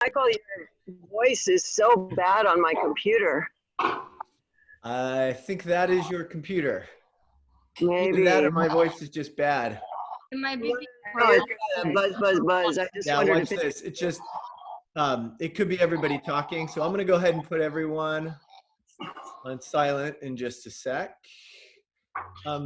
Michael, your voice is so bad on my computer. I think that is your computer. Either that Maybe. or my voice is just bad. It might be. No, it's buzz, buzz, buzz. I just Yeah, wondered watch if this. It's just, it could be everybody talking. So I'm going to go ahead and put everyone on silent in just a sec. Right.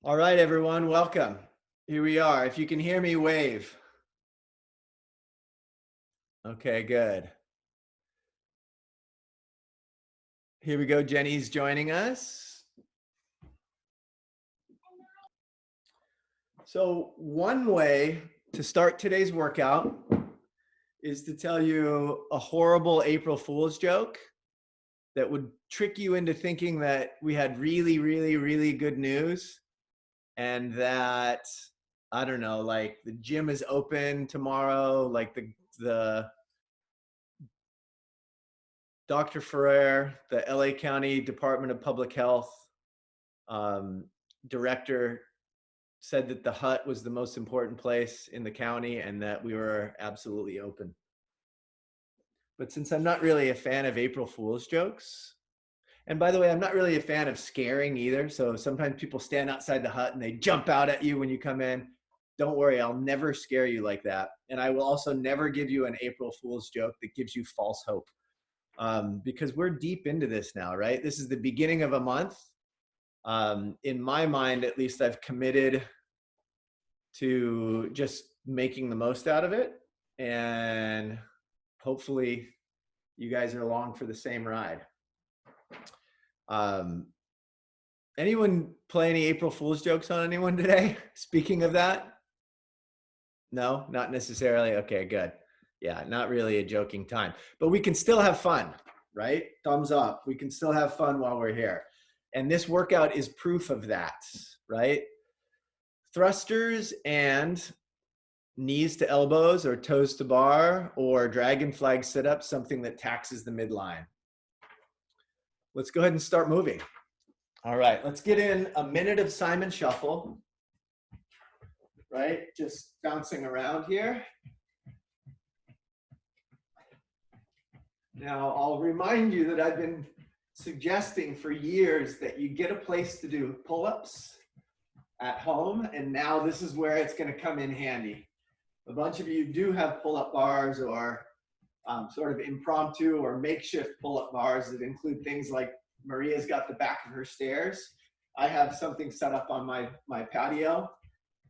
All right, everyone, welcome. Here we are. If you can hear me, wave. Okay, good. Here we go. Jenny's joining us. So one way to start today's workout is to tell you a horrible April Fool's joke that would trick you into thinking that we had really, really, really good news and that, I don't know, like the gym is open tomorrow, like the Dr. Ferrer, the LA County Department of Public Health director, said that the hut was the most important place in the county and that we were absolutely open. But since I'm not really a fan of April Fool's jokes, and by the way, I'm not really a fan of scaring either. So sometimes people stand outside the hut and they jump out at you when you come in. Don't worry, I'll never scare you like that. And I will also never give you an April Fool's joke that gives you false hope. Because we're deep into this now, right? This is the beginning of a month. In my mind, at least, I've committed to just making the most out of it. And hopefully you guys are along for the same ride. Anyone play any April Fool's jokes on anyone today? Speaking of that? No, not necessarily. Okay, good. Yeah, not really a joking time, but we can still have fun, right? Thumbs up. We can still have fun while we're here. And this workout is proof of that, right? Thrusters and knees to elbows or toes to bar or dragon flag sit-ups, something that taxes the midline. Let's go ahead and start moving. All right, let's get in a minute of Simon Shuffle, right? Just bouncing around here. Now, I'll remind you that I've been suggesting for years that you get a place to do pull-ups at home, and now this is where it's going to come in handy. A bunch of you do have pull-up bars or sort of impromptu or makeshift pull-up bars that include things like Maria's got the back of her stairs. I have something set up on my patio,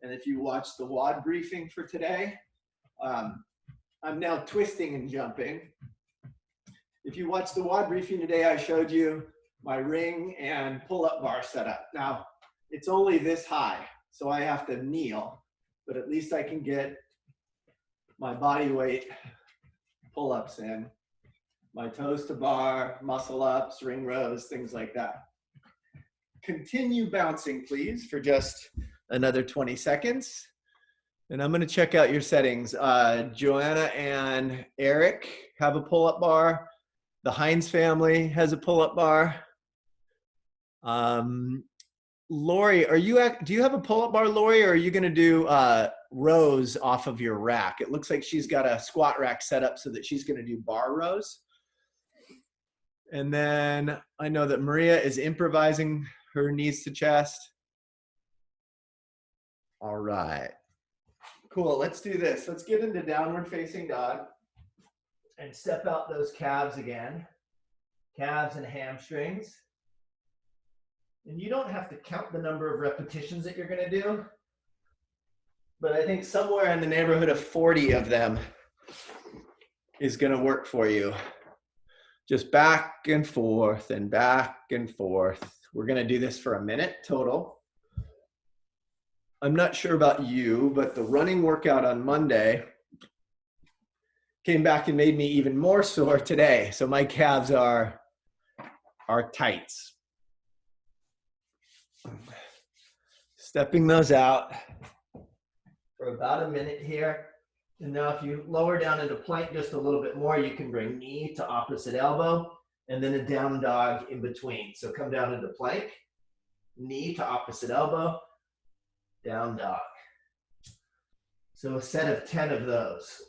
and if you watch the WOD briefing for today, I'm now twisting and jumping. If you watch the WOD briefing today, I showed you my ring and pull-up bar setup. Now, it's only this high, so I have to kneel, but at least I can get my body weight pull-ups in, my toes to bar, muscle ups, ring rows, things like that. Continue bouncing, please, for just another 20 seconds. And I'm going to check out your settings. Joanna and Eric have a pull-up bar. The Hines family has a pull-up bar. Lori, do you have a pull-up bar, Lori, or are you going to do rows off of your rack? It looks like she's got a squat rack set up so that she's going to do bar rows. And then I know that Maria is improvising her knees to chest. All right. Cool. Let's do this. Let's get into downward facing dog and step out those calves again. Calves and hamstrings. And you don't have to count the number of repetitions that you're going to do, but I think somewhere in the neighborhood of 40 of them is going to work for you. Just back and forth and back and forth. We're going to do this for a minute total. I'm not sure about you, but the running workout on Monday came back and made me even more sore today. So my calves are tights. Stepping those out for about a minute here. And now if you lower down into plank just a little bit more, you can bring knee to opposite elbow and then a down dog in between. So come down into plank, knee to opposite elbow, down dog. So a set of 10 of those.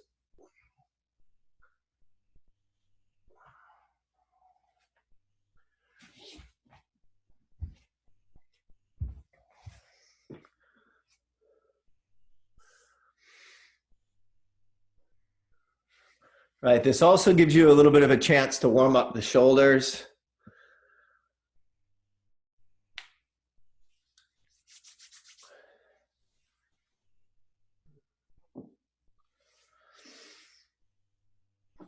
Right, this also gives you a little bit of a chance to warm up the shoulders.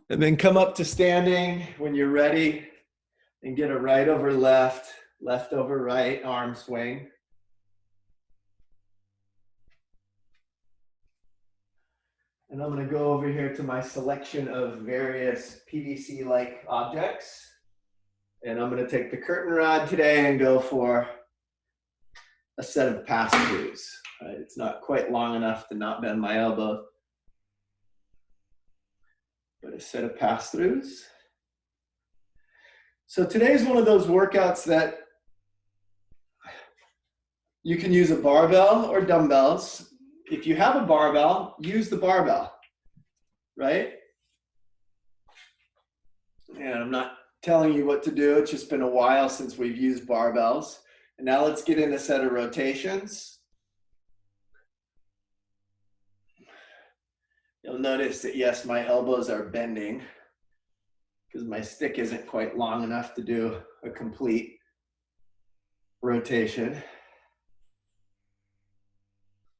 And then come up to standing when you're ready and get a right over left, left over right arm swing. And I'm going to go over here to my selection of various PVC-like objects. And I'm going to take the curtain rod today and go for a set of pass-throughs. Right? It's not quite long enough to not bend my elbow, but a set of pass-throughs. So today's one of those workouts that you can use a barbell or dumbbells. If you have a barbell, use the barbell, right? And I'm not telling you what to do. It's just been a while since we've used barbells. And now let's get in a set of rotations. You'll notice that, yes, my elbows are bending because my stick isn't quite long enough to do a complete rotation.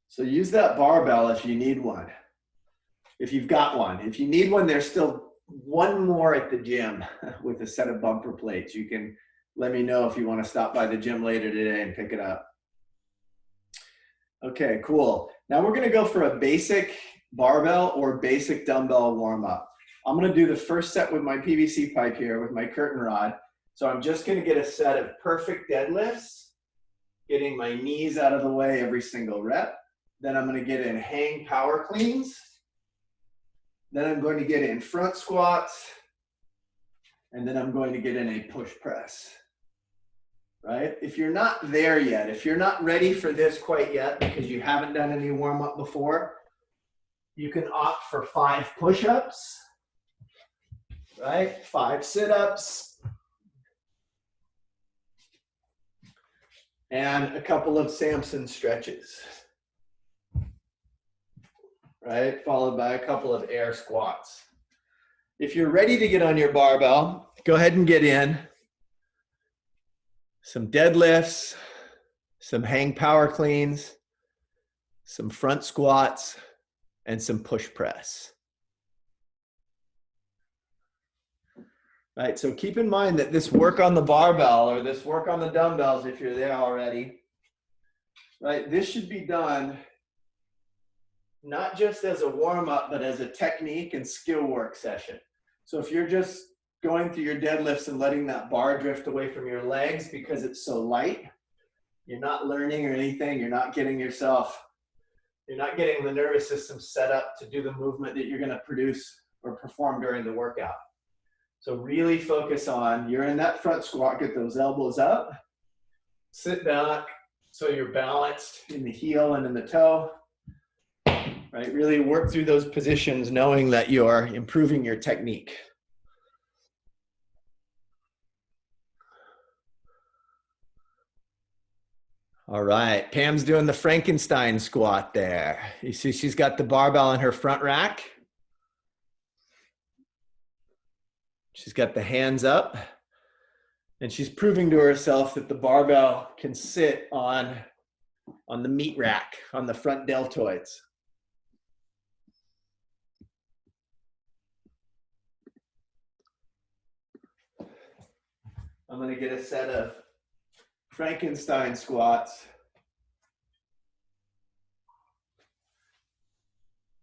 So use that barbell if you need one, if you've got one. If you need one, there's still one more at the gym with a set of bumper plates. You can let me know if you want to stop by the gym later today and pick it up. Okay, cool. Now we're going to go for a basic barbell or basic dumbbell warm up. I'm going to do the first set with my PVC pipe here with my curtain rod. So I'm just going to get a set of perfect deadlifts, getting my knees out of the way every single rep. Then I'm going to get in hang power cleans. Then I'm going to get in front squats. And then I'm going to get in a push press. Right? If you're not there yet, if you're not ready for this quite yet because you haven't done any warm up before, you can opt for 5 push-ups, right? 5 sit-ups, and a couple of Samson stretches. Right? Followed by a couple of air squats. If you're ready to get on your barbell, go ahead and get in some deadlifts, some hang power cleans, some front squats, and some push press. Right? So keep in mind that this work on the barbell or this work on the dumbbells, if you're there already, right? This should be done not just as a warm-up, but as a technique and skill work session. So if you're just going through your deadlifts and letting that bar drift away from your legs because it's so light, you're not learning or anything, you're not getting the nervous system set up to do the movement that you're gonna produce or perform during the workout. So really focus on, you're in that front squat, get those elbows up, sit back so you're balanced in the heel and in the toe. Right, really work through those positions knowing that you're improving your technique. All right, Pam's doing the Frankenstein squat there. You see she's got the barbell on her front rack. She's got the hands up. And she's proving to herself that the barbell can sit on the meat rack, on the front deltoids. I'm going to get a set of Frankenstein squats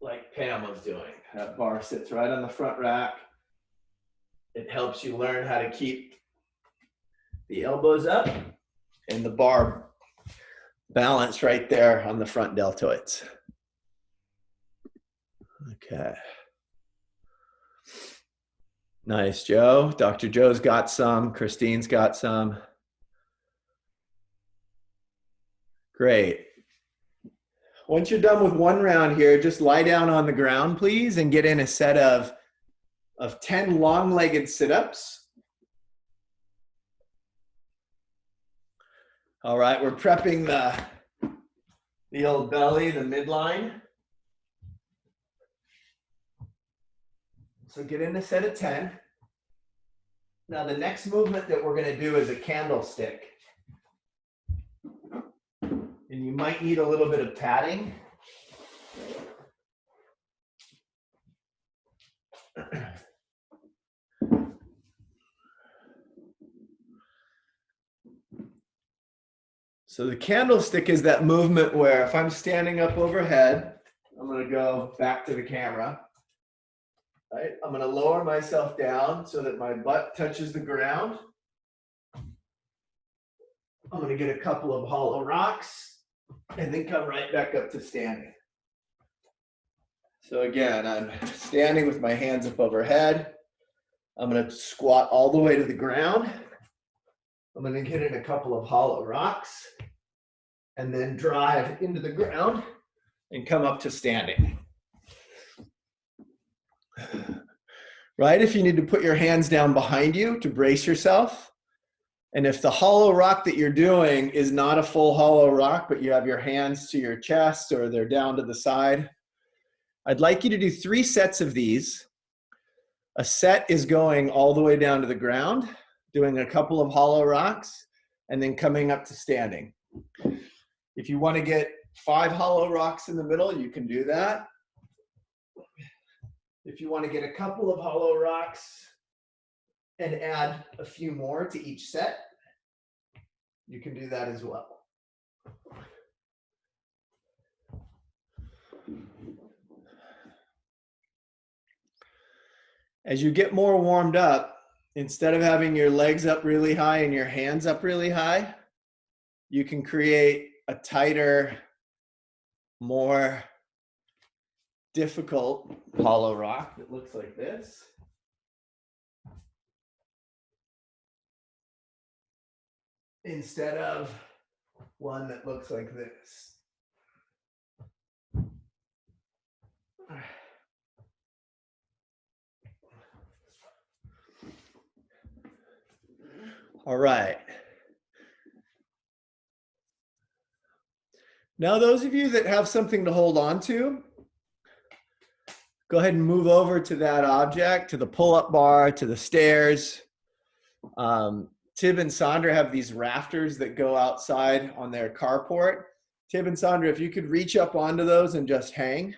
like Pam was doing. That bar sits right on the front rack. It helps you learn how to keep the elbows up and the bar balanced right there on the front deltoids. Okay. Nice, Joe. Dr. Joe's got some. Christine's got some. Great. Once you're done with one round here, just lie down on the ground, please, and get in a set of 10 long-legged sit-ups. All right, we're prepping the old belly, the midline. So get in a set of 10. Now the next movement that we're gonna do is a candlestick. And you might need a little bit of padding. So the candlestick is that movement where if I'm standing up overhead, I'm gonna go back to the camera. Right? I'm gonna lower myself down so that my butt touches the ground. I'm gonna get a couple of hollow rocks and then come right back up to standing. So again, I'm standing with my hands up overhead. I'm gonna squat all the way to the ground. I'm gonna get in a couple of hollow rocks and then drive into the ground and come up to standing. Right? If you need to put your hands down behind you to brace yourself, and if the hollow rock that you're doing is not a full hollow rock, but you have your hands to your chest or they're down to the side, I'd like you to do 3 sets of these. A set is going all the way down to the ground, doing a couple of hollow rocks, and then coming up to standing. If you want to get 5 hollow rocks in the middle, you can do that. If you want to get a couple of hollow rocks and add a few more to each set, you can do that as well. As you get more warmed up, instead of having your legs up really high and your hands up really high, you can create a tighter, more difficult hollow rock that looks like this. Instead of one that looks like this. All right. Now, those of you that have something to hold on to, go ahead and move over to that object, to the pull-up bar, to the stairs. Tib and Sandra have these rafters that go outside on their carport. Tib and Sandra, if you could reach up onto those and just hang.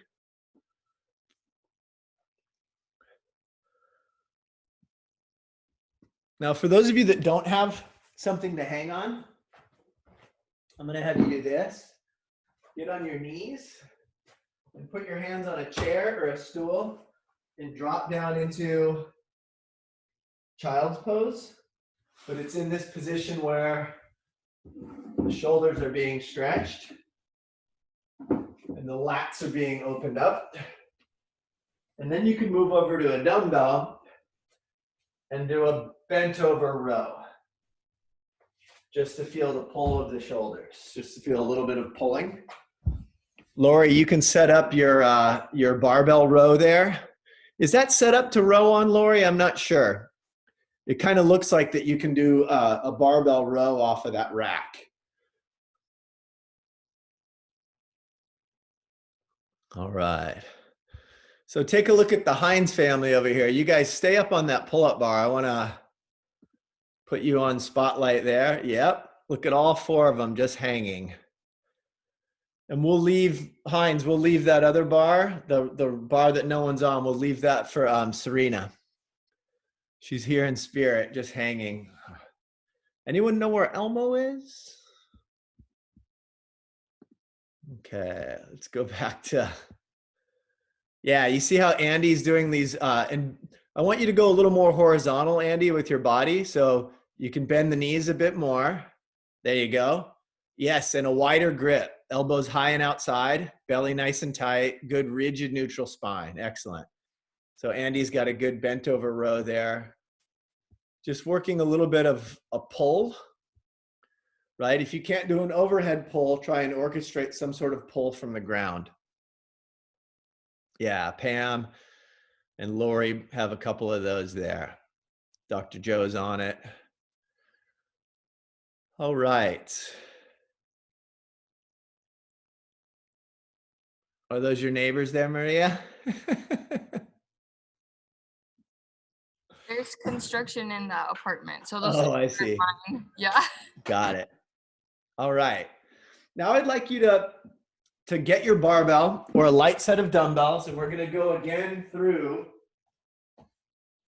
Now, for those of you that don't have something to hang on, I'm going to have you do this. Get on your knees and put your hands on a chair or a stool and drop down into child's pose. But it's in this position where the shoulders are being stretched and the lats are being opened up. And then you can move over to a dumbbell and do a bent over row, just to feel the pull of the shoulders, just to feel a little bit of pulling. Lori, you can set up your barbell row there. Is that set up to row on, Lori? I'm not sure. It kind of looks like that you can do a barbell row off of that rack. All right. So take a look at the Hines family over here. You guys stay up on that pull-up bar. I want to put you on spotlight there. Yep. Look at all 4 of them just hanging. And we'll leave, Hines, we'll leave that other bar, the bar that no one's on, we'll leave that for Serena. She's here in spirit, just hanging. Anyone know where Elmo is? Okay, let's go back to, yeah, you see how Andy's doing these, and I want you to go a little more horizontal, Andy, with your body, so you can bend the knees a bit more. There you go. Yes, and a wider grip. Elbows high and outside, belly nice and tight, good rigid neutral spine. Excellent. So Andy's got a good bent over row there. Just working a little bit of a pull, right? If you can't do an overhead pull, try and orchestrate some sort of pull from the ground. Yeah, Pam and Lori have a couple of those there. Dr. Joe's on it. All right. Are those your neighbors there, Maria? There's construction in that apartment, so those Oh, I see. mine. Yeah. Got it. All right. Now I'd like you to get your barbell or a light set of dumbbells, and we're going to go again through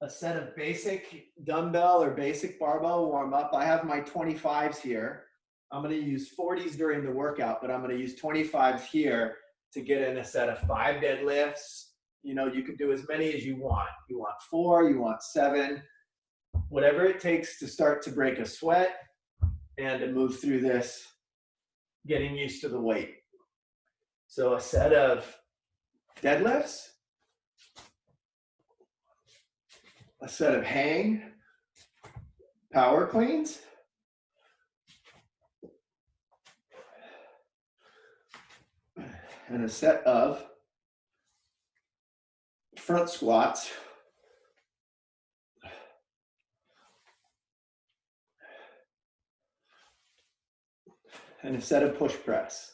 a set of basic dumbbell or basic barbell warm up. I have my 25s here. I'm going to use 40s during the workout, but I'm going to use 25s here to get in a set of 5 deadlifts. You know, you can do as many as you want. You want 4, you want 7, whatever it takes to start to break a sweat and to move through this, getting used to the weight. So a set of deadlifts, a set of hang power cleans, and a set of front squats and a set of push press.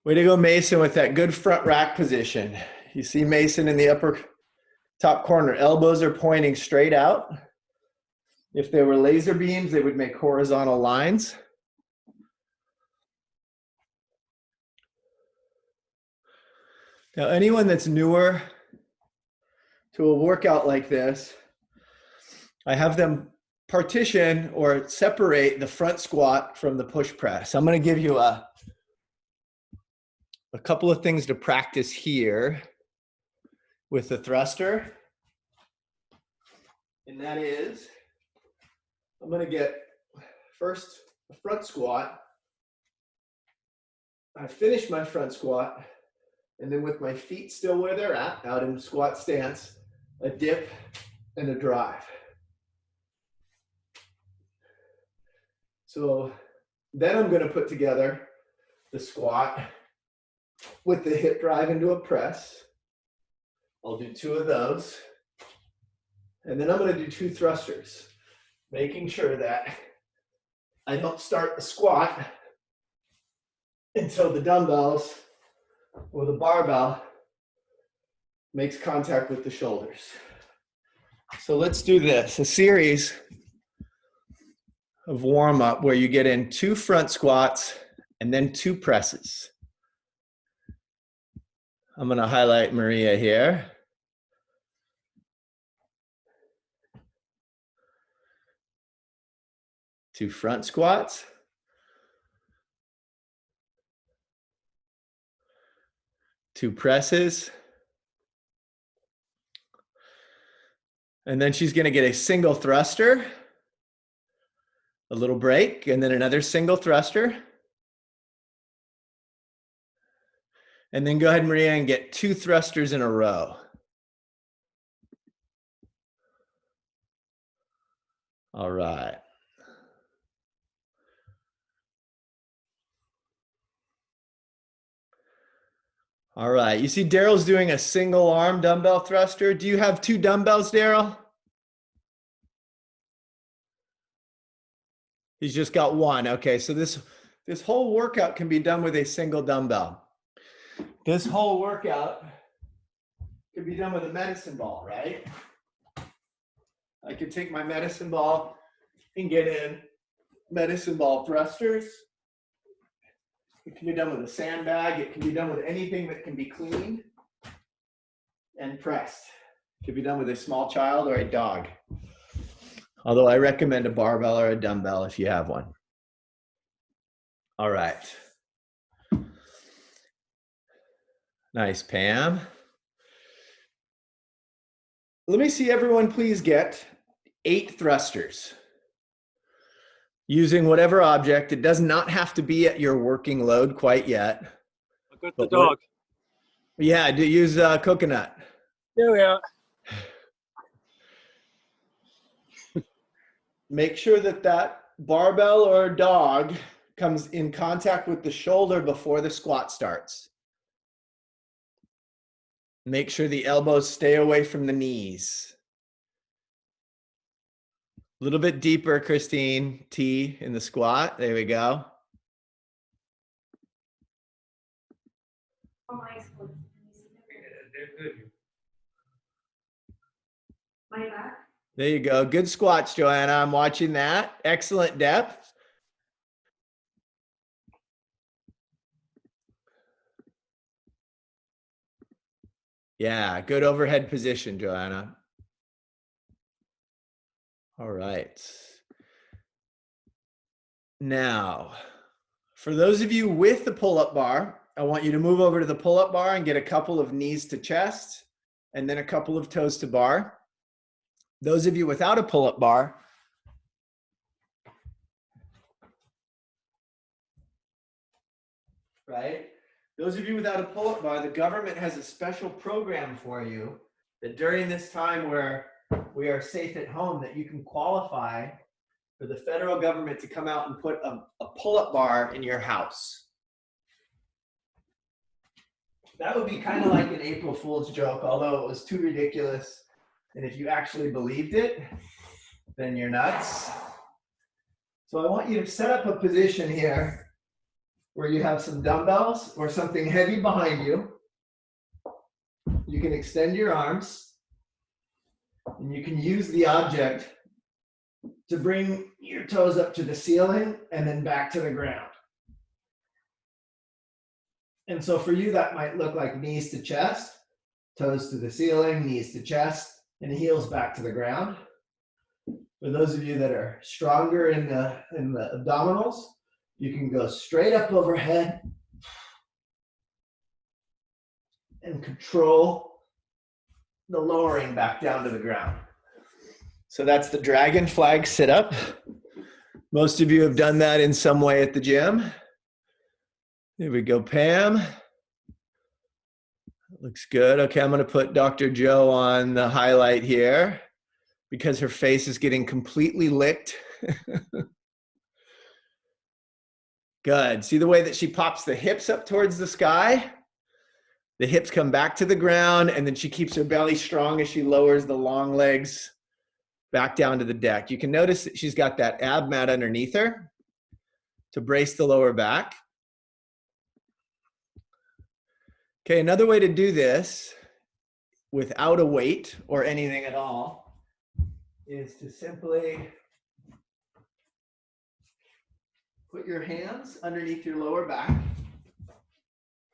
Way to go, Mason, with that good front rack position. You see Mason in the upper top corner. Elbows are pointing straight out. If they were laser beams, they would make horizontal lines. Now, anyone that's newer to a workout like this, I have them partition or separate the front squat from the push press. I'm going to give you a couple of things to practice here with the thruster. And that is, I'm going to get first a front squat. I finish my front squat, and then with my feet still where they're at, out in squat stance, a dip and a drive. So then I'm going to put together the squat with the hip drive into a press. I'll do 2 of those. And then I'm going to do 2 thrusters, making sure that I don't start the squat until the dumbbells or the barbell makes contact with the shoulders. So let's do this, a series of warm up where you get in 2 front squats and then 2 presses. I'm going to highlight Maria here. Two front squats. Two presses. And then she's going to get a single thruster, a little break, and then another single thruster. And then go ahead, Maria, and get 2 thrusters in a row. All right. All right. You see Daryl's doing a single arm dumbbell thruster. Do you have 2 dumbbells, Daryl? He's just got 1. Okay, so this whole workout can be done with a single dumbbell. This whole workout could be done with a medicine ball, right? I could take my medicine ball and get in medicine ball thrusters. It can be done with a sandbag. It can be done with anything that can be cleaned and pressed. It can be done with a small child or a dog. Although I recommend a barbell or a dumbbell if you have one. All right. Nice, Pam. Let me see everyone please get 8 thrusters. Using whatever object. It does not have to be at your working load quite yet. I got the dog. Yeah, do use coconut. There we are. Make sure that that barbell or dog comes in contact with the shoulder before the squat starts. Make sure the elbows stay away from the knees. A little bit deeper, Christine. T in the squat. There we go. My back. There you go. Good squats, Joanna. I'm watching that. Excellent depth. Yeah, good overhead position, Joanna. All right. Now, for those of you with the pull-up bar, I want you to move over to the pull-up bar and get a couple of knees to chest and then a couple of toes to bar. Those of you without a pull-up bar, right? Those of you without a pull-up bar, the government has a special program for you that during this time where we are safe at home, that you can qualify for the federal government to come out and put a pull-up bar in your house. That would be kind of like an April Fool's joke, although it was too ridiculous. And if you actually believed it, then you're nuts. So I want you to set up a position here where you have some dumbbells or something heavy behind you. You can extend your arms and you can use the object to bring your toes up to the ceiling and then back to the ground. And so for you, that might look like knees to chest, toes to the ceiling, knees to chest, and heels back to the ground. For those of you that are stronger in the abdominals, you can go straight up overhead and control the lowering back down to the ground. So that's the dragon flag sit up. Most of you have done that in some way at the gym. Here we go, Pam. Looks good. Okay, I'm going to put Dr. Joe on the highlight here because her face is getting completely licked. Good. See the way that she pops the hips up towards the sky? The hips come back to the ground, and then she keeps her belly strong as she lowers the long legs back down to the deck. You can notice that she's got that ab mat underneath her to brace the lower back. Okay, another way to do this without a weight or anything at all is to simply put your hands underneath your lower back,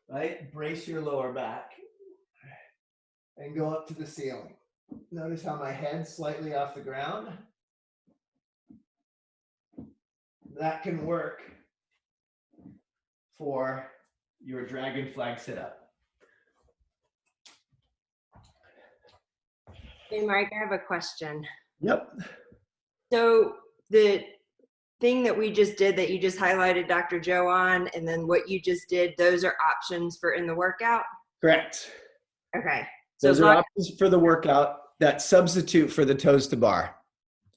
right? Brace your lower back and go up to the ceiling. Notice how my head's slightly off the ground. That can work for your dragon flag sit-up. Hey, Mike, I have a question. Yep. So the thing that we just did that you just highlighted Dr. Joe on, and then what you just did, those are options for in the workout? Correct. Okay. So Those are options for the workout that substitute for the toes to bar.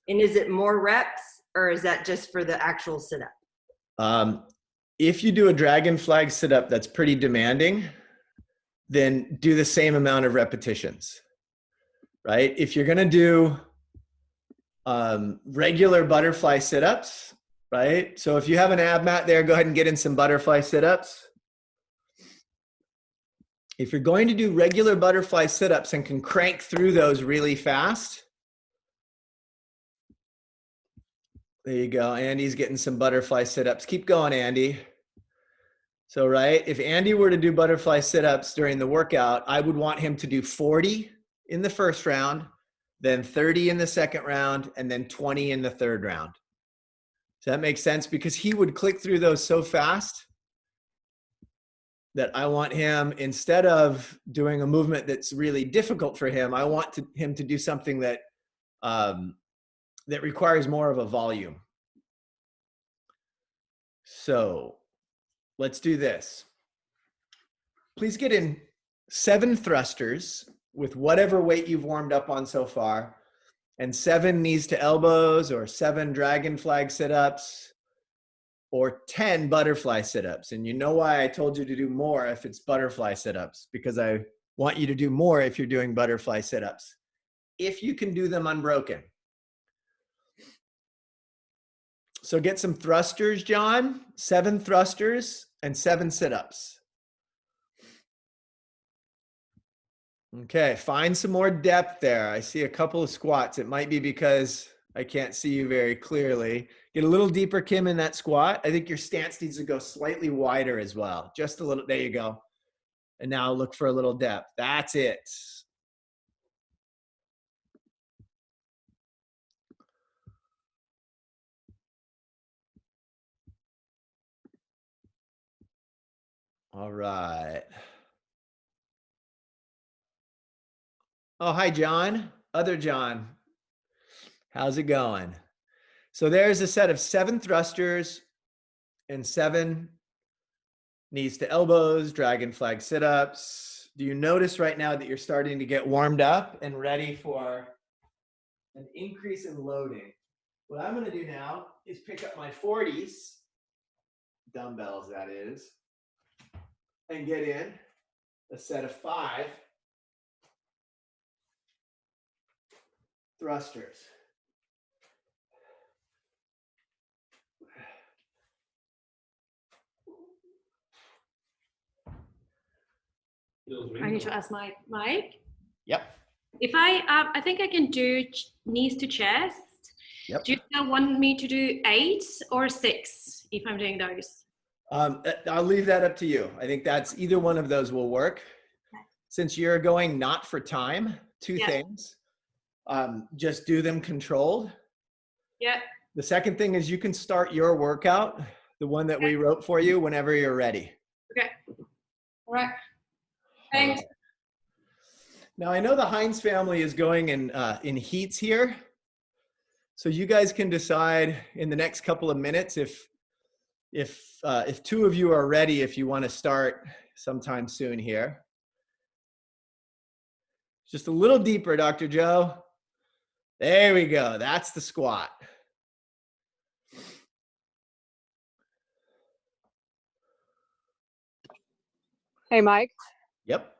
And is it more reps or is that just for the actual sit-up? If you do a dragon flag sit-up that's pretty demanding, then do the same amount of repetitions, right? If you're gonna do regular butterfly sit-ups, right? So if you have an ab mat there, go ahead and get in some butterfly sit-ups. If you're going to do regular butterfly sit-ups and can crank through those really fast, there you go. Andy's getting some butterfly sit-ups. Keep going, Andy. So, right, if Andy were to do butterfly sit-ups during the workout, I would want him to do 40 in the first round, then 30 in the second round, and then 20 in the third round. Does that make sense? Because he would click through those so fast that I want him, instead of doing a movement that's really difficult for him, I want him to do something that that requires more of a volume. So let's do this. Please get in 7 thrusters with whatever weight you've warmed up on so far, and 7 knees to elbows, or 7 dragon flag sit-ups, or 10 butterfly sit-ups. And you know why I told you to do more if it's butterfly sit-ups, because I want you to do more if you're doing butterfly sit-ups, if you can do them unbroken. So get some thrusters, John. 7 thrusters and 7 sit-ups. Okay, find some more depth there. I see a couple of squats. It might be because I can't see you very clearly. Get a little deeper, Kim, in that squat. I think your stance needs to go slightly wider as well. Just a little, there you go. And now look for a little depth. That's it. All right. Oh, hi, John. Other John. How's it going? So there's a set of 7 thrusters and 7 knees to elbows, dragon flag sit-ups. Do you notice right now that you're starting to get warmed up and ready for an increase in loading? What I'm going to do now is pick up my 40s, dumbbells that is, and get in a set of 5 thrusters. I need to ask Mike. Yep. If I think I can do knees to chest. Yep. Do you still want me to do 8 or 6 if I'm doing those? I'll leave that up to you. I think that's either one of those will work. Since you're going not for time, 2 things. Just do them controlled. Yeah. The second thing is you can start your workout, the one that we wrote for you, whenever you're ready. Okay. All right. Thanks. Now I know the Hines family is going in heats here. So you guys can decide in the next couple of minutes if 2 of you are ready, if you want to start sometime soon here. Just a little deeper, Dr. Joe. There we go. That's the squat. Hey, Mike. Yep.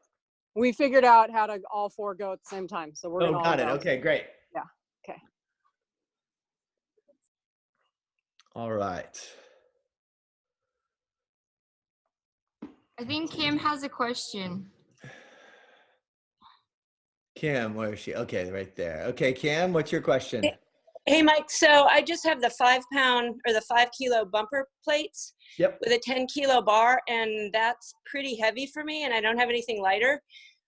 We figured out how to all 4 go at the same time. So we're going to all got it. go. Okay, great. Yeah. Okay. All right. I think Kim has a question. Kim, where is she? Okay, right there. Okay, Kim, what's your question? Hey, Mike. So I just have the 5-pound or the 5-kilo bumper plates Yep. with a 10-kilo bar, and that's pretty heavy for me, and I don't have anything lighter.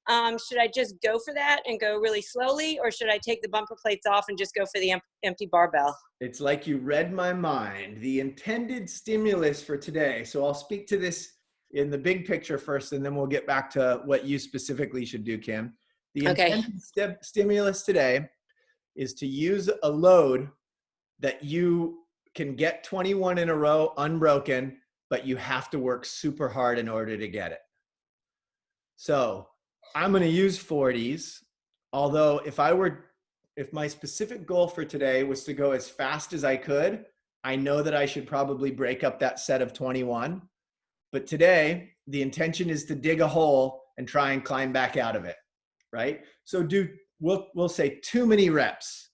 Should I just go for that and go really slowly, or should I take the bumper plates off and just go for the empty barbell? It's like you read my mind. The intended stimulus for today. So I'll speak to this in the big picture first, and then we'll get back to what you specifically should do, Kim. The intended stimulus today is to use a load that you can get 21 in a row unbroken, but you have to work super hard in order to get it. So I'm going to use 40s, although if my specific goal for today was to go as fast as I could, I know that I should probably break up that set of 21. But today, the intention is to dig a hole and try and climb back out of it, right? So we'll say too many reps.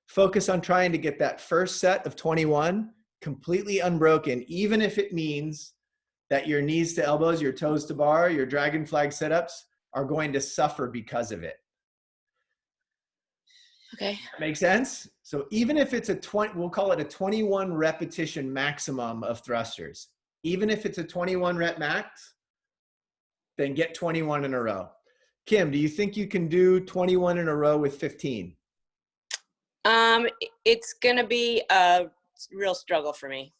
Focus on trying to get that first set of 21 completely unbroken, even if it means that your knees to elbows, your toes to bar, your dragon flag sit-ups are going to suffer because of it. Okay. Make sense? So even if it's we'll call it a 21 repetition maximum of thrusters. Even if it's a 21 rep max, then get 21 in a row. Kim, do you think you can do 21 in a row with 15? It's going to be a real struggle for me.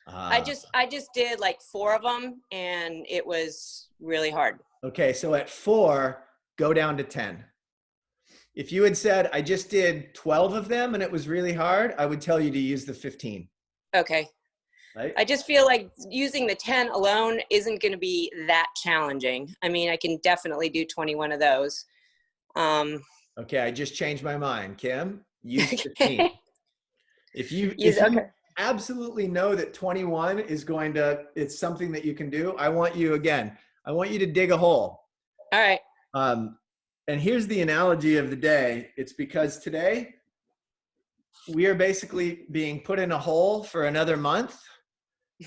I just did like 4 of them and it was really hard. Okay, so at 4, go down to 10. If you had said, I just did 12 of them and it was really hard, I would tell you to use the 15. Okay. Right? I just feel like using the 10 alone isn't going to be that challenging. I mean, I can definitely do 21 of those. Okay, I just changed my mind. Kim, use 15. If you absolutely know that 21 is it's something that you can do, I want you to dig a hole. All right. And here's the analogy of the day. It's because today we are basically being put in a hole for another month,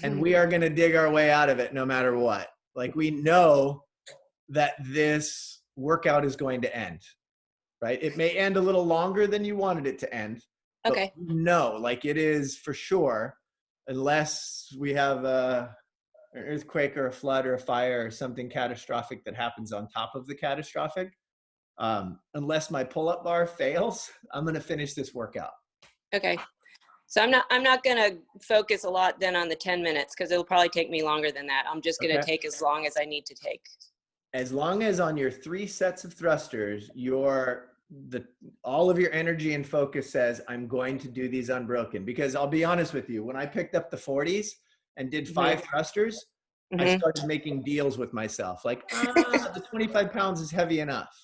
and we are going to dig our way out of it no matter what. Like, we know that this workout is going to end, right? It may end a little longer than you wanted it to end. Okay. No, like it is for sure, unless we have an earthquake or a flood or a fire or something catastrophic that happens on top of the catastrophic. Unless my pull-up bar fails, I'm going to finish this workout. Okay. So I'm not going to focus a lot then on the 10 minutes because it'll probably take me longer than that. I'm just going to take as long as I need to take. As long as on your 3 sets of thrusters, all of your energy and focus says, I'm going to do these unbroken. Because I'll be honest with you, when I picked up the 40s and did 5 thrusters, I started making deals with myself. Like, the 25 pounds is heavy enough.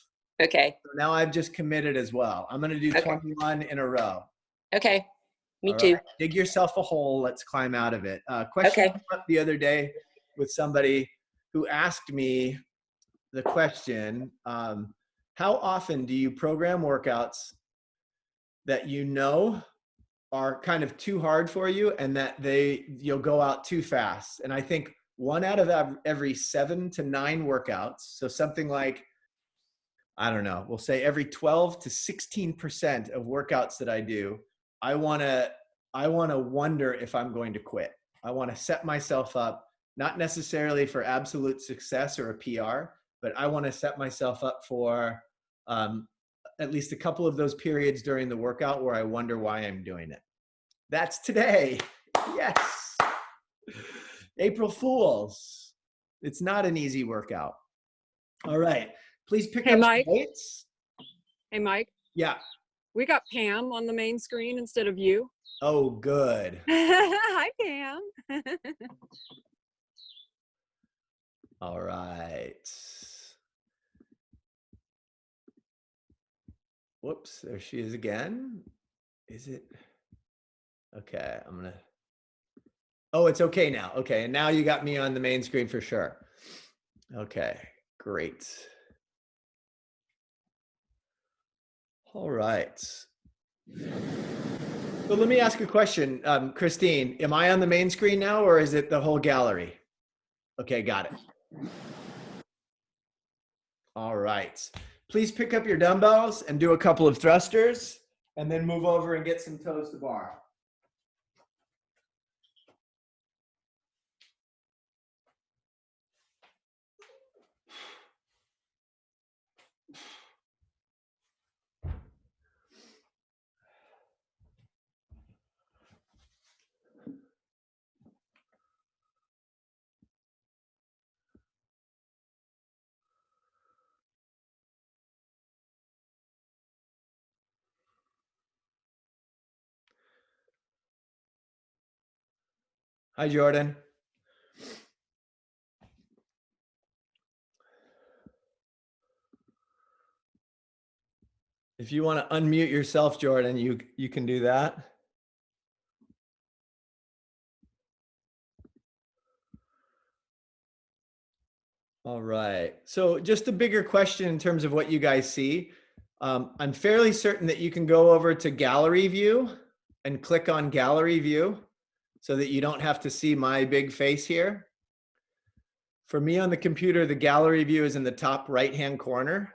Okay. So now I've just committed as well. I'm going to do 21 in a row. Okay. Me All too. right. Dig yourself a hole. Let's climb out of it. Question came up the other day with somebody who asked me the question, how often do you program workouts that you know are kind of too hard for you and that you'll go out too fast? And I think 1 out of every 7 to 9 workouts, so something like, I don't know, we'll say every 12 to 16% of workouts that I do, I want to wonder if I'm going to quit. I want to set myself up, not necessarily for absolute success or a PR, but I want to set myself up for at least a couple of those periods during the workout where I wonder why I'm doing it. That's today. Yes. April Fools. It's not an easy workout. All right. Please pick up Mike. some weights. Hey, Mike, Yeah. we got Pam on the main screen instead of you. Oh, good. Hi, Pam. All right. Whoops, there she is again. Is it? Okay, oh, it's okay now. Okay, and now you got me on the main screen for sure. Okay, great. All right. So let me ask a question. Christine, am I on the main screen now or is it the whole gallery? Okay, got it. All right. Please pick up your dumbbells and do a couple of thrusters and then move over and get some toes to bar. Hi, Jordan. If you want to unmute yourself, Jordan, you can do that. All right. So just a bigger question in terms of what you guys see. I'm fairly certain that you can go over to gallery view and click on gallery view so that you don't have to see my big face here. For me on the computer, the gallery view is in the top right-hand corner.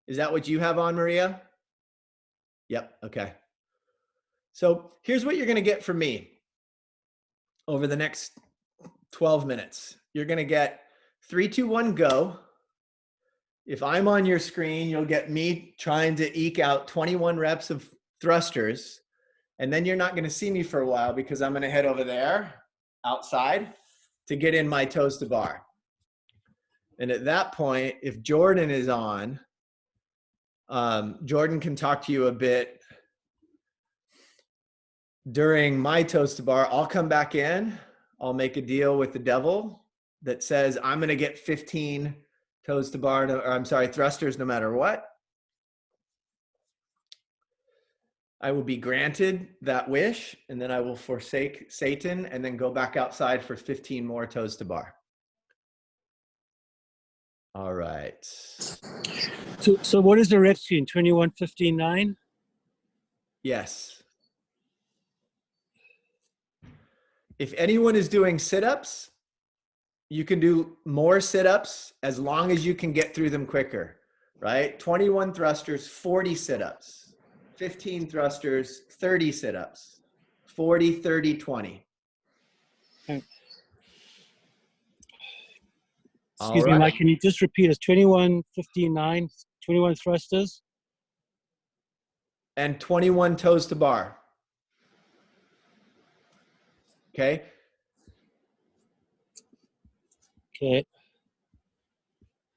Is that what you have on, Maria? Yep, okay. So here's what you're gonna get from me over the next 12 minutes. You're gonna get 3, 2, 1, go. If I'm on your screen, you'll get me trying to eke out 21 reps of thrusters. And then you're not going to see me for a while because I'm going to head over there outside to get in my toes to bar. And at that point, if Jordan is on, Jordan can talk to you a bit during my toes to bar. I'll come back in. I'll make a deal with the devil that says I'm going to get 15 toes to bar, or I'm sorry, thrusters no matter what. I will be granted that wish, and then I will forsake Satan and then go back outside for 15 more toes to bar. All right. So what is the red screen? 21:59? Yes. If anyone is doing sit-ups, you can do more sit-ups as long as you can get through them quicker, right? 21 thrusters, 40 sit-ups, 15 thrusters, 30 sit-ups, 40, 30, 20. Okay. All Excuse me, right. Mike, can you just repeat? It's 21:59, 21 thrusters? And 21 toes to bar. Okay. Okay.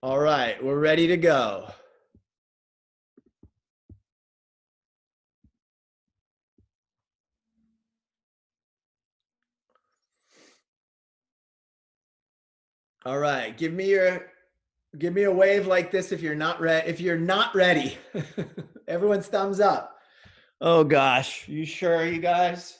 All right, we're ready to go. All right, give me a wave like this if you're not ready. If you're not ready, everyone's thumbs up. Oh gosh, you sure, you guys?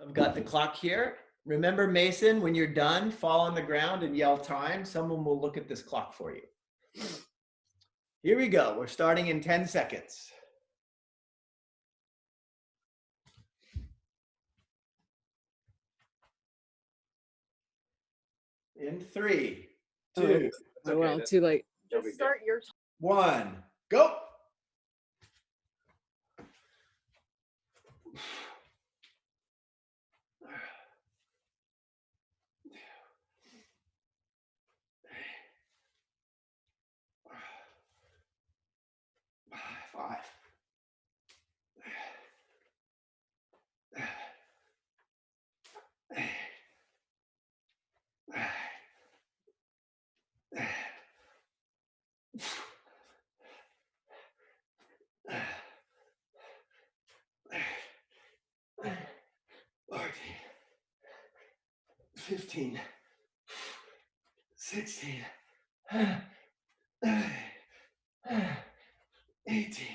I've got the clock here. Remember, Mason, when you're done, fall on the ground and yell time. Someone will look at this clock for you. Here we go. We're starting in 10 seconds. In 3, 2, Oh, well, too late. Just start your 1, go. Five. 15, 16, 18,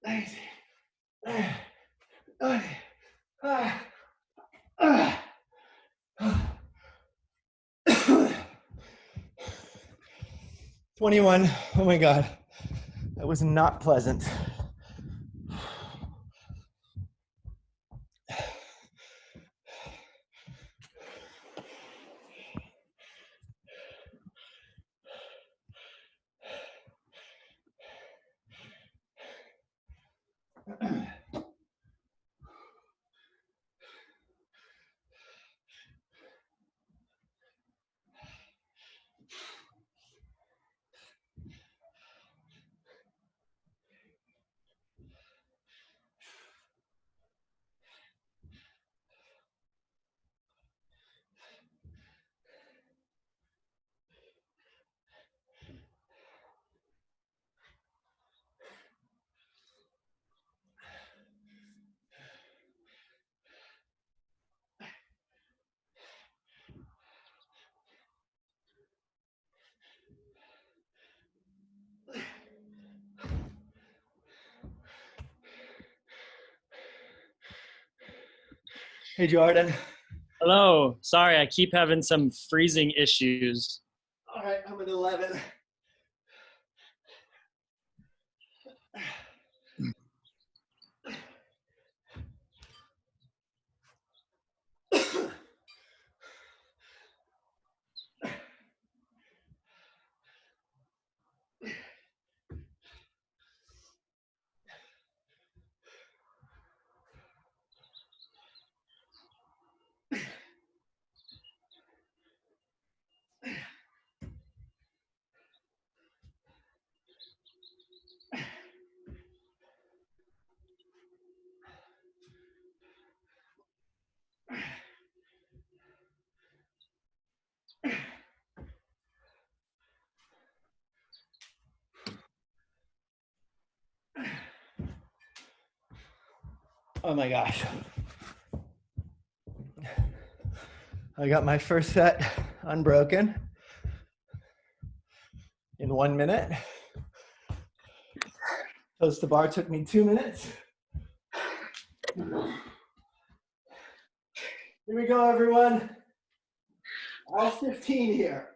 19, 21. Oh my God, that was not pleasant. Hey, Jordan. Hello. Sorry, I keep having some freezing issues. All right, I'm at 11. Oh my gosh. I got my first set unbroken in 1 minute. Toast to bar took me 2 minutes. Here we go, everyone. All 15 here.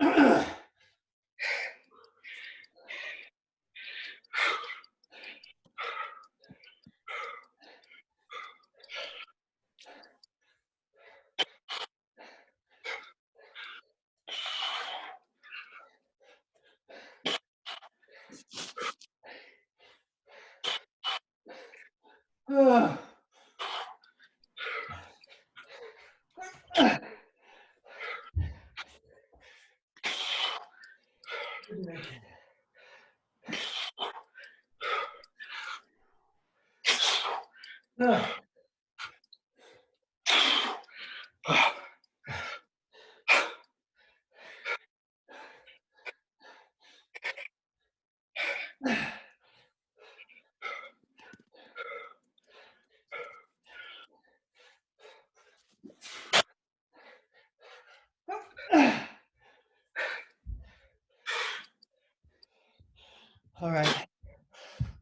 All right,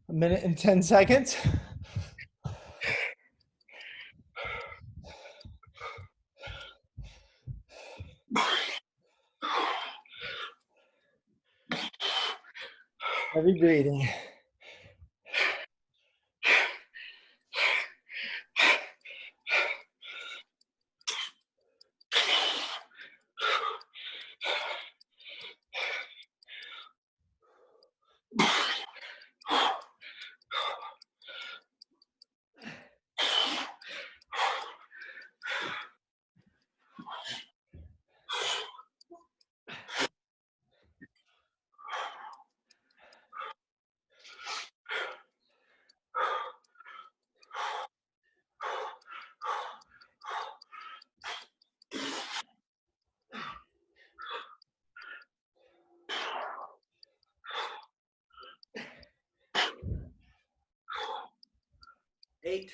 1 minute and 10 seconds. Heavy breathing. Eight.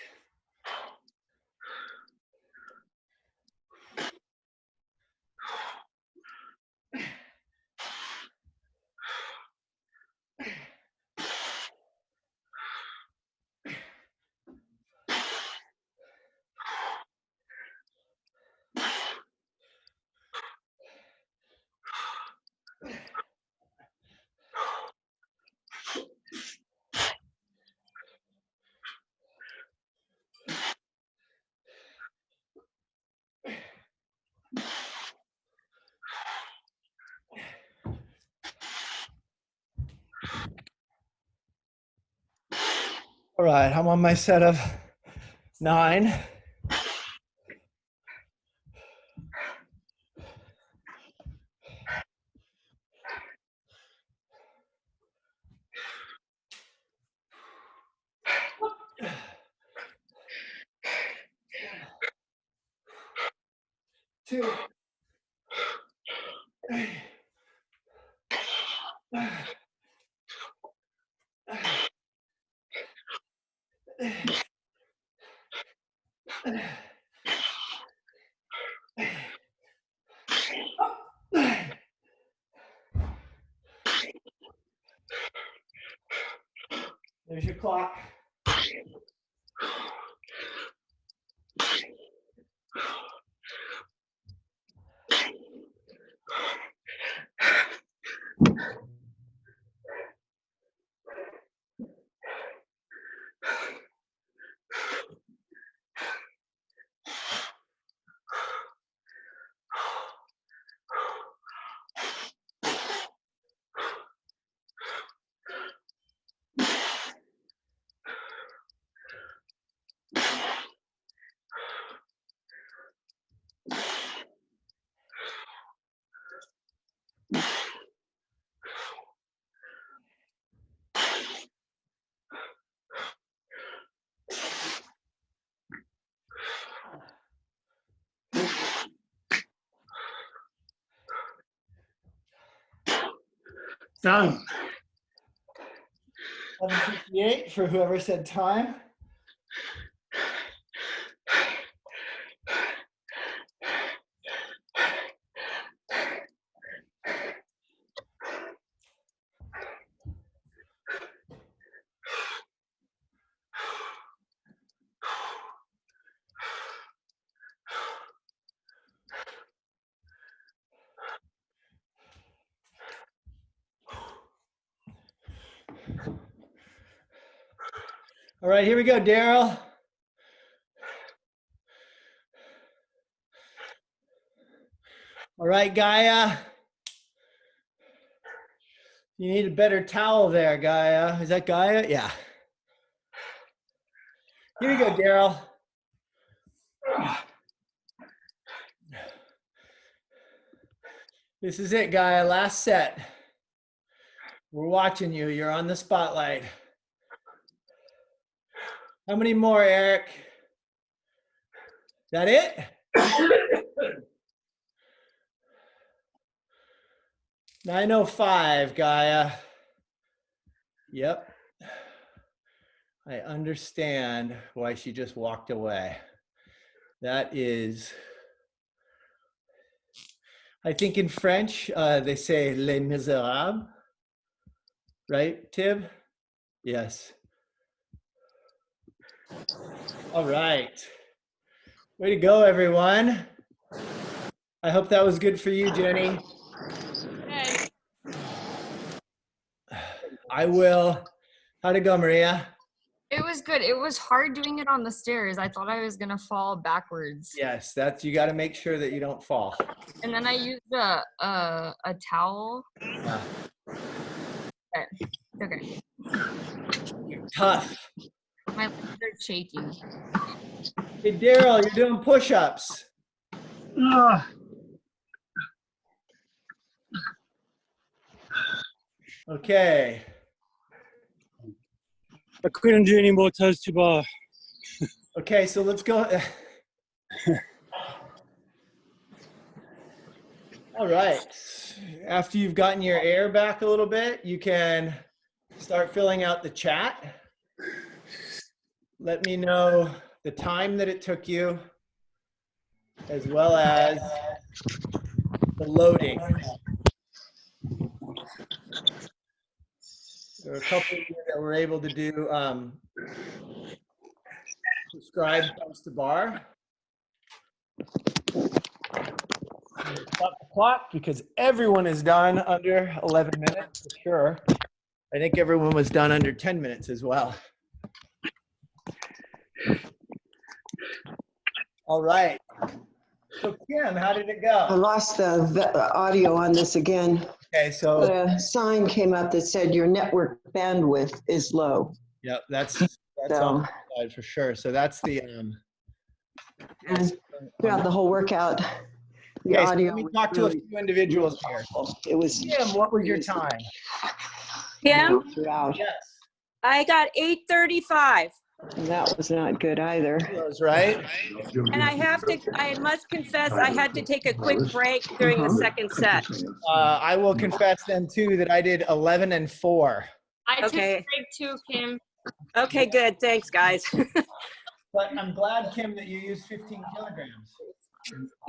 All right, I'm on my set of 9. Two. There's your clock. Done. 11:58 for whoever said time. All right, here we go, Daryl. All right, Gaia. You need a better towel there, Gaia. Is that Gaia? Yeah. Here you go, Daryl. This is it, Gaia. Last set. We're watching you. You're on the spotlight. How many more, Eric? Is that it? 9:05, Gaia. Yep. I understand why she just walked away. That is, I think in French, they say Les Miserables. Right, Tib? Yes. All right. Way to go, everyone. I hope that was good for you, Jenny. Okay. I will. How'd it go, Maria? It was good. It was hard doing it on the stairs. I thought I was gonna fall backwards. Yes, you got to make sure that you don't fall. And then I used a towel. Yeah. Okay. You're tough. My legs are shaking. Hey, Daryl, you're doing push-ups. Okay. I couldn't do any more toes to bar. Okay, so let's go. All right. After you've gotten your air back a little bit, you can start filling out the chat. Let me know the time that it took you, as well as the loading. There are a couple of you that were able to do subscribe toes to bar. Stop the clock because everyone is done under 11 minutes for sure. I think everyone was done under 10 minutes as well. All right. So Kim, how did it I go? lost the audio on this again. Okay, so The sign came up that said your network bandwidth is low. yep, that's So- on the side for sure. So that's the And throughout the whole workout, the okay, so audio let me was talk to a really few individuals here. awful. It was Kim, what was your time? Kim, throughout. Yes. I got 8:35. And that was not good either. Those, right? And I must confess, I had to take a quick break during the second set. I will confess then too that I did 11 and 4. I took Okay. a break too, Kim. Okay, good. Thanks, guys. But I'm glad, Kim, that you used 15 kilograms.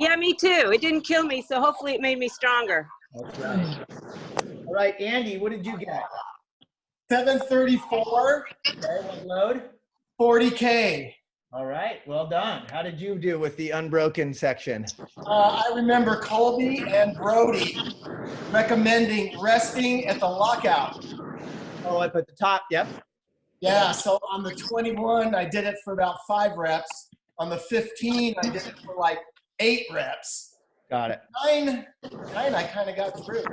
Yeah, me too. It didn't kill me, so hopefully it made me stronger. That's right. All right, Andy, what did you get? 734, Okay, what load? 40K. All right, well done. How did you do with the unbroken section? I remember Colby and Brody recommending resting at the lockout. Oh, up at the top, yep. Yeah, so on the 21, I did it for about 5 reps. On the 15, I did it for like 8 reps. Got it. 9, I kind of got through.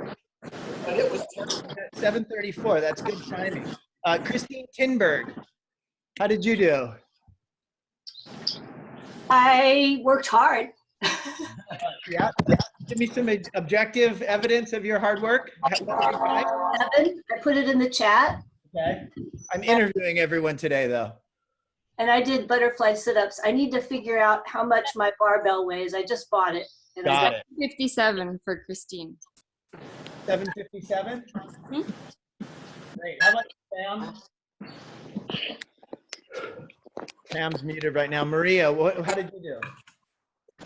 But it was terrible. 734, that's good timing. Christine Tinberg, how did you do? I worked hard. Yeah. Give me some objective evidence of your hard work. What were your times? 7, I put it in the chat, Okay. I'm interviewing everyone today, though. and I did butterfly sit-ups. I need to figure out how much my barbell weighs. I just bought it. And I Got it. 57 for Christine. 757? Mhm. Great. How about Sam? Sam's muted right now. Maria, how did you do?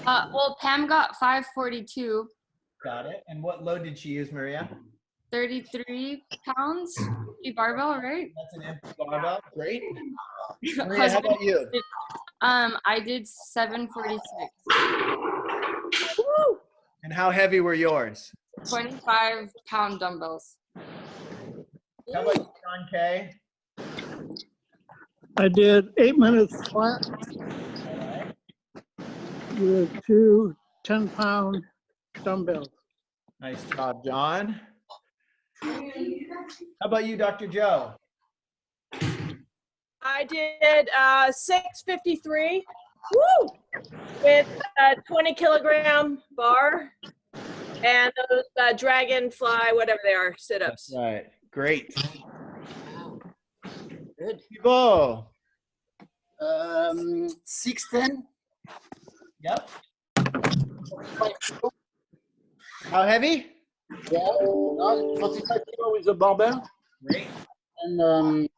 Well, Pam got 542, Got it. And what load did she use, Maria? 33 pounds. The barbell, right? That's an empty barbell. Great. Maria, how about you? I did 746. And how heavy were yours? 25-pound dumbbells. How about you, John K? I did 8 minutes flat with 2 10-pound dumbbells. Nice job, John. How about you, Dr. Joe? I did 653. Woo! With a 20 kilogram bar and those dragonfly, whatever they are, sit-ups. That's right. Great. Good. Thibaut. 610. Yep. How heavy? Yeah, 45 kilo with the barbell. Great. And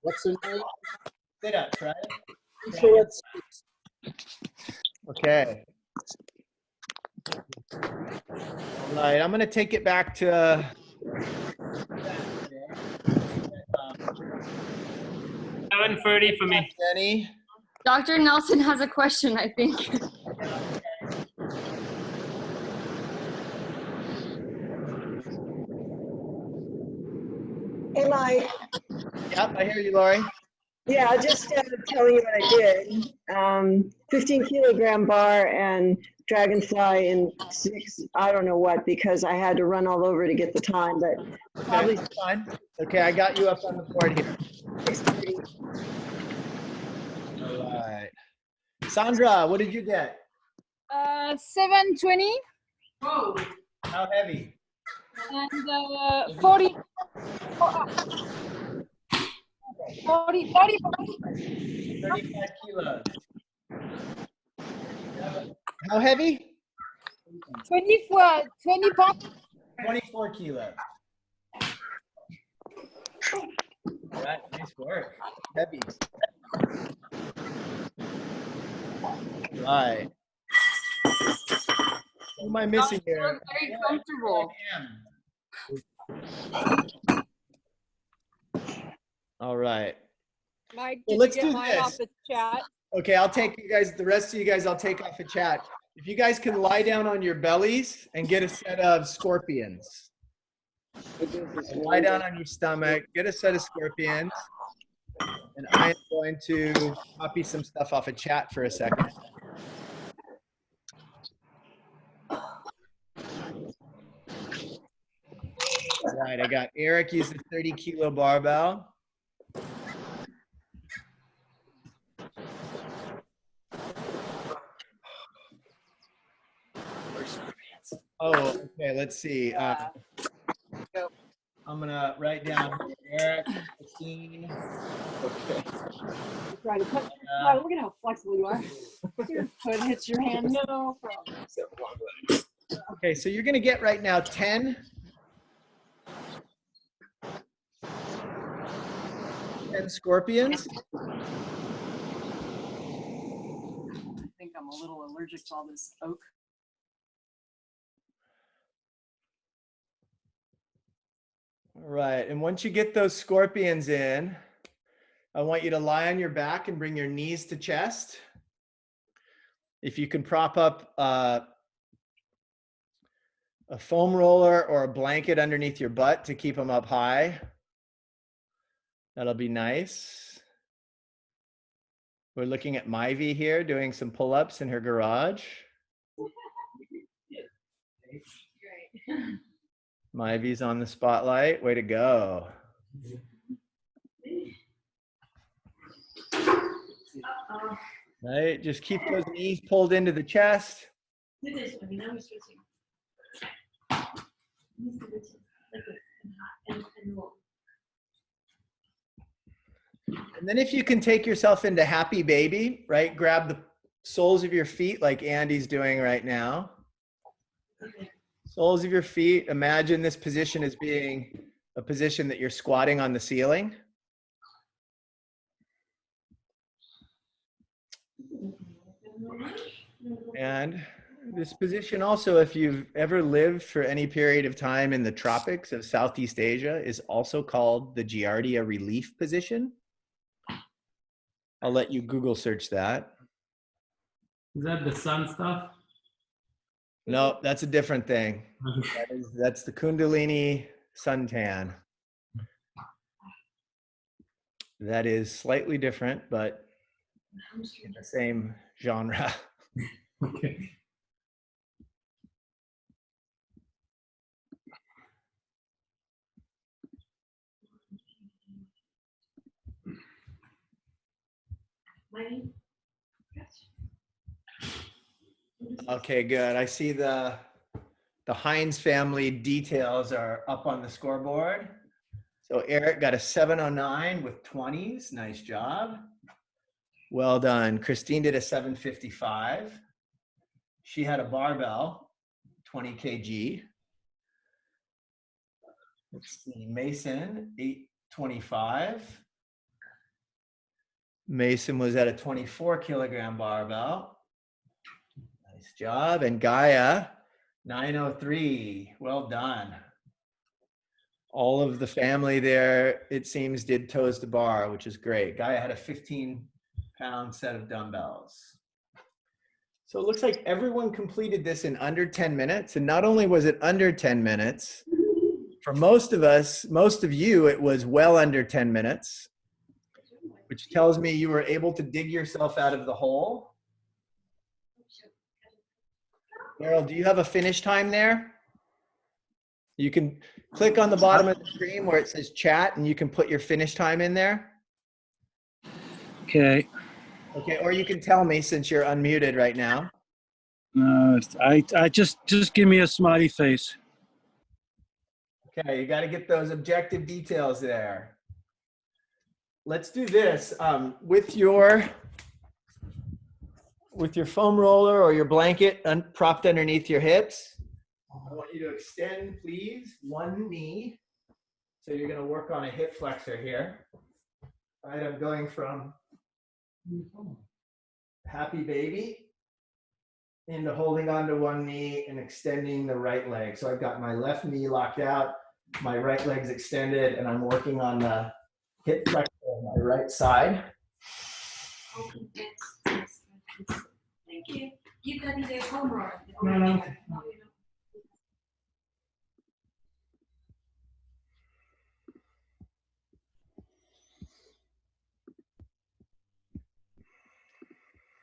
what's the name? Sit-ups, right? So it's Okay. All right, I'm going to take it back to 7:30 for me. Jenny. Dr. Nelson has a question, I think. Hey, Mike. Yep, I hear you, Lori. Yeah, just telling you what I did. 15 kilogram bar and dragonfly in 6, I don't know what, because I had to run all over to get the time, but probably Okay, fine. Okay, I got you up on the board here. 6:30. All right. Sandra, what did you get? 720 How heavy? and 40. 35 kilos. How heavy? 20 pounds. 24 kilos. All right, nice work. Heavy. All right. Who am I missing here? You're very comfortable. All right. Mike, Well, did let's you do get mine this. off the chat? Okay, I'll take you guys, the rest of you guys, I'll take off a chat. If you guys can lie down on your bellies and get a set of scorpions. Lie down on your stomach, get a set of scorpions. And I am going to copy some stuff off a chat for a second. All right, I got Eric used the 30 kilo barbell. Oh, okay, let's see. I'm gonna write down Eric, 15. Okay. Trying to put, look at how flexible you are. Your foot hits your hand. No problem. Okay, so you're gonna get right now 10 scorpions. I think I'm a little allergic to all this oak. All right, and once you get those scorpions in, I want you to lie on your back and bring your knees to chest. If you can prop up a foam roller or a blanket underneath your butt to keep them up high, that'll be nice. We're looking at Myvi here doing some pull-ups in her garage. Myvi's on the spotlight. Way to go. Right, just keep those knees pulled into the chest. And then if you can take yourself into happy baby, right? Grab the soles of your feet like Andy's doing right now. Soles of your feet. Imagine this position as being a position that you're squatting on the ceiling. And this position also, if you've ever lived for any period of time in the tropics of Southeast Asia, is also called the Giardia relief position. I'll let you Google search that. Is that the sun stuff? No, that's a different thing. That's the Kundalini suntan. that is slightly different, but in the same genre. Okay. Okay, good. I see the Hines family details are up on the scoreboard. So Eric got a 709 with 20s. Nice job. Well done. Christine did a 755. She had a barbell, 20 kg. Let's see, Mason, 825. Mason was at a 24 kilogram barbell. Nice job. And Gaia, 903. Well done. All of the family there, it seems, did toes to bar, which is great. Gaia had a 15-pound set of dumbbells. So it looks like everyone completed this in under 10 minutes. And not only was it under 10 minutes, for most of us, most of you, it was well under 10 minutes, which tells me you were able to dig yourself out of the hole. Meryl, do you have a finish time there? You can click on the bottom of the screen where it says chat and you can put your finish time in there. Okay. Okay, or you can tell me since you're unmuted right now. I just give me a smiley face. Okay, you got to get those objective details there. Let's do this with your foam roller or your blanket propped underneath your hips. I want you to extend, please, one knee. So you're going to work on a hip flexor here. All right, I'm going from happy baby into holding onto one knee and extending the right leg. So I've got my left knee locked out, my right leg's extended, and I'm working on the hip flexor on my right side. Thank you. Give Daddy the foam roller. No.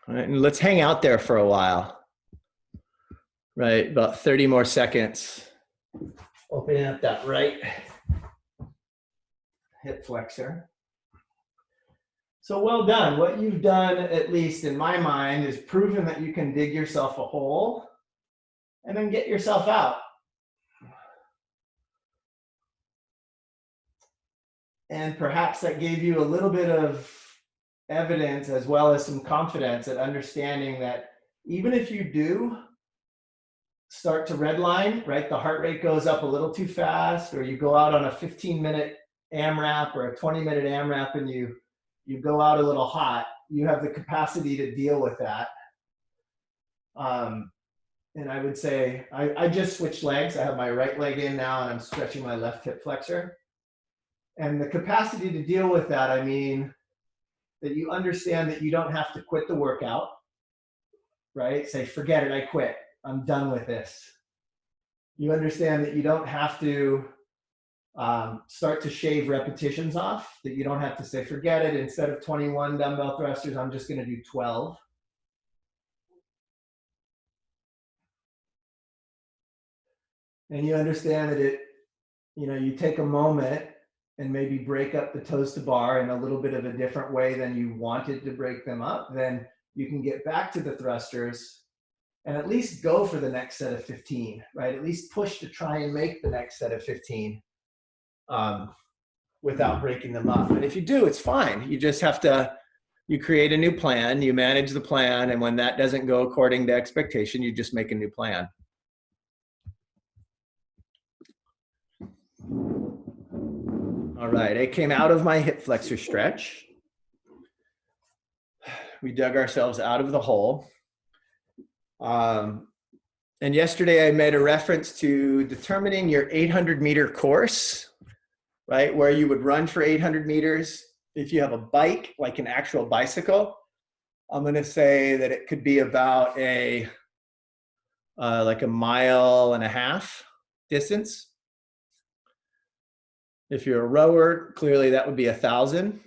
All right, and let's hang out there for a while. Right, about 30 more seconds. Opening up that right hip flexor. So well done. What you've done, at least in my mind, is proven that you can dig yourself a hole and then get yourself out. And perhaps that gave you a little bit of evidence as well as some confidence at understanding that even if you do start to redline, right, the heart rate goes up a little too fast, or you go out on a 15-minute AMRAP or a 20-minute AMRAP and you go out a little hot, you have the capacity to deal with that. And I would say, I just switched legs. I have my right leg in now and I'm stretching my left hip flexor. And the capacity to deal with that, I mean, that you understand that you don't have to quit the workout, right? Say, forget it, I quit. I'm done with this. You understand that you don't have to start to shave repetitions off, that you don't have to say, forget it, instead of 21 dumbbell thrusters, I'm just gonna do 12. And you understand that you take a moment and maybe break up the toes to bar in a little bit of a different way than you wanted to break them up, then you can get back to the thrusters and at least go for the next set of 15, right? At least push to try and make the next set of 15 without breaking them up. And if you do, it's fine. You just have to, you create a new plan, you manage the plan, and when that doesn't go according to expectation, you just make a new plan. All right, I came out of my hip flexor stretch. We dug ourselves out of the hole. And yesterday I made a reference to determining your 800-meter course, right? Where you would run for 800 meters. If you have a bike, like an actual bicycle, I'm gonna say that it could be about like a 1.5 miles distance. If you're a rower, clearly that would be 1,000.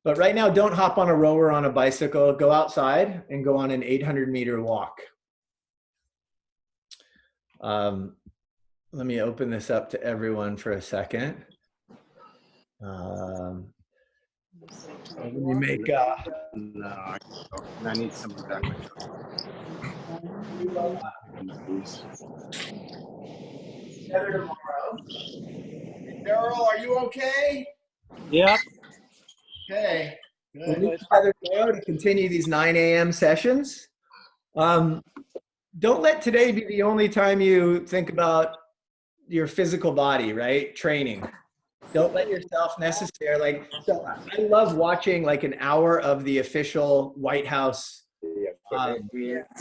But right now, don't hop on a rower on a bicycle. Go outside and go on an 800-meter walk. Let me open this up to everyone for a second. Let me make No, I need some of that. Together tomorrow. Daryl, are you okay? Yep. Okay. We'll Good. meet together tomorrow to continue these 9 a.m. sessions. Don't let today be the only time you think about your physical body, right? Training. Don't let yourself necessarily, so I love watching like an hour of the official White House, what do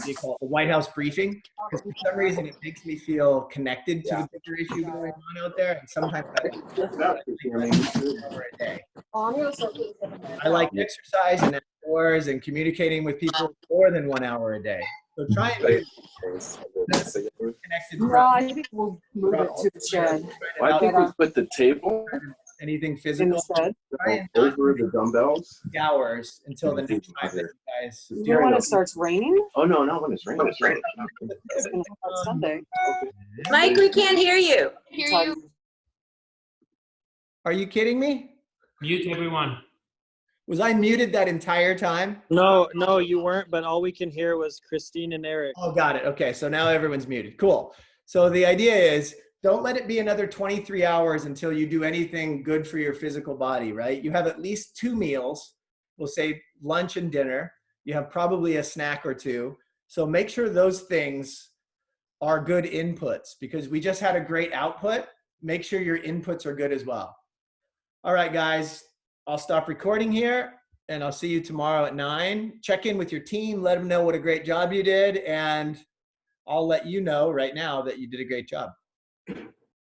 you call it, the White House briefing, because for some reason it makes me feel connected to the bigger issue going on out there, and sometimes I like exercise and outdoors and communicating with people more than 1 hour a day. So try and be connected. No, I think we'll move it to the shed. Well, I think we put the table anything In the physical shed. over the dumbbells. hours until the next time that you guys. You know when it starts raining? Oh, no, not when it's raining. It's gonna happen Sunday. Mike, we can't hear you. Hear you. Are you kidding me? Mute everyone. Was I muted that entire time? No, you weren't, but all we can hear was Christine and Eric. Oh, got it. Okay, so now everyone's muted. Cool. So the idea is, don't let it be another 23 hours until you do anything good for your physical body, right? You have at least 2 meals. We'll say lunch and dinner. You have probably a snack or 2. So make sure those things are good inputs, because we just had a great output. Make sure your inputs are good as well. All right, guys, I'll stop recording here and I'll see you tomorrow at 9. Check in with your team, let them know what a great job you did, and I'll let you know right now that you did a great job.